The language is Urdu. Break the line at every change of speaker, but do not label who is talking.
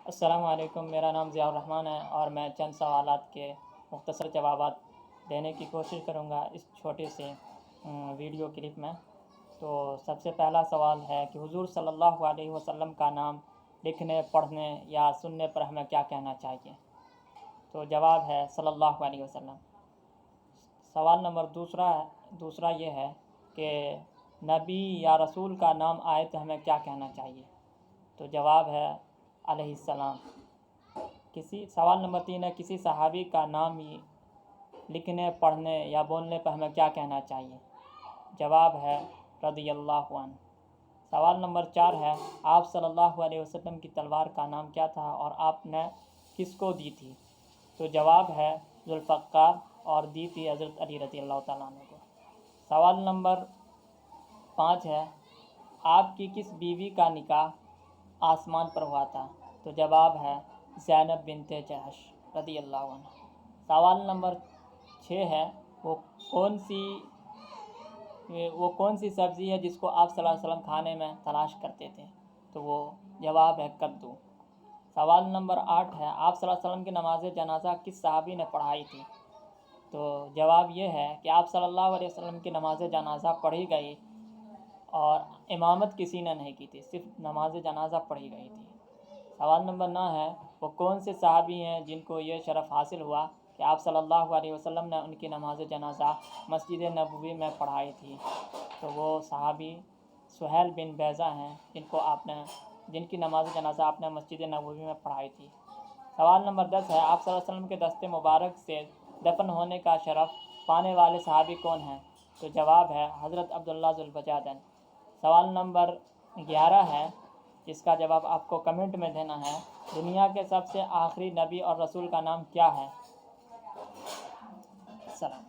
السلام علیکم، میرا نام ضیاء الرحمن ہے اور میں چند سوالات کے مختصر جوابات دینے کی کوشش کروں گا اس چھوٹے سے ویڈیو کلپ میں۔ تو سب سے پہلا سوال ہے کہ حضور صلی اللہ علیہ وسلم کا نام لکھنے، پڑھنے یا سننے پر ہمیں کیا کہنا چاہیے؟ تو جواب ہے صلی اللہ علیہ وسلم۔ سوال نمبر دوسرا یہ ہے کہ نبی یا رسول کا نام آئے تو ہمیں کیا کہنا چاہیے؟ تو جواب ہے علیہ السلام۔ سوال نمبر 3 ہے کسی صحابی کا نام لکھنے، پڑھنے یا بولنے پر ہمیں کیا کہنا چاہیے؟ جواب ہے رضی اللہ عنہ۔ سوال نمبر 4 ہے آپ صلی اللہ علیہ وسلم کی تلوار کا نام کیا تھا اور آپ نے کس کو دی تھی؟ تو جواب ہے ذوالفقار، اور دی تھی حضرت علی رضی اللہ تعالیٰ عنہ کو۔ سوال نمبر 5 ہے آپ کی کس بیوی کا نکاح آسمان پر ہوا تھا؟ تو جواب ہے زینب بنت جحش رضی اللہ عنہ۔ سوال نمبر 6 ہے وہ کون سی سبزی ہے جس کو آپ صلی اللہ علیہ وسلم کھانے میں تلاش کرتے تھے؟ تو وہ جواب ہے کدو۔ سوال نمبر 8 ہے آپ صلی اللہ علیہ وسلم کی نماز جنازہ کس صحابی نے پڑھائی تھی؟ تو جواب یہ ہے کہ آپ صلی اللہ علیہ وسلم کی نماز جنازہ پڑھی گئی اور امامت کسی نے نہیں کی تھی، صرف نماز جنازہ پڑھی گئی تھی۔ سوال نمبر 9 ہے وہ کون سے صحابی ہیں جن کو یہ شرف حاصل ہوا کہ آپ صلی اللہ علیہ وسلم نے ان کی نماز جنازہ مسجد نبوی میں پڑھائی تھی؟ تو وہ صحابی سہیل بن بیضہ ہیں جن کی نماز جنازہ آپ نے مسجد نبوی میں پڑھائی تھی۔ سوال نمبر 10 ہے آپ صلی اللہ علیہ وسلم کے دست مبارک سے دفن ہونے کا شرف پانے والے صحابی کون ہیں؟ تو جواب ہے حضرت عبداللہ ذو البجادین۔ سوال نمبر 11 ہے جس کا جواب آپ کو کمنٹ میں دینا ہے دنیا کے سب سے آخری نبی اور رسول کا نام کیا ہے؟ السلام۔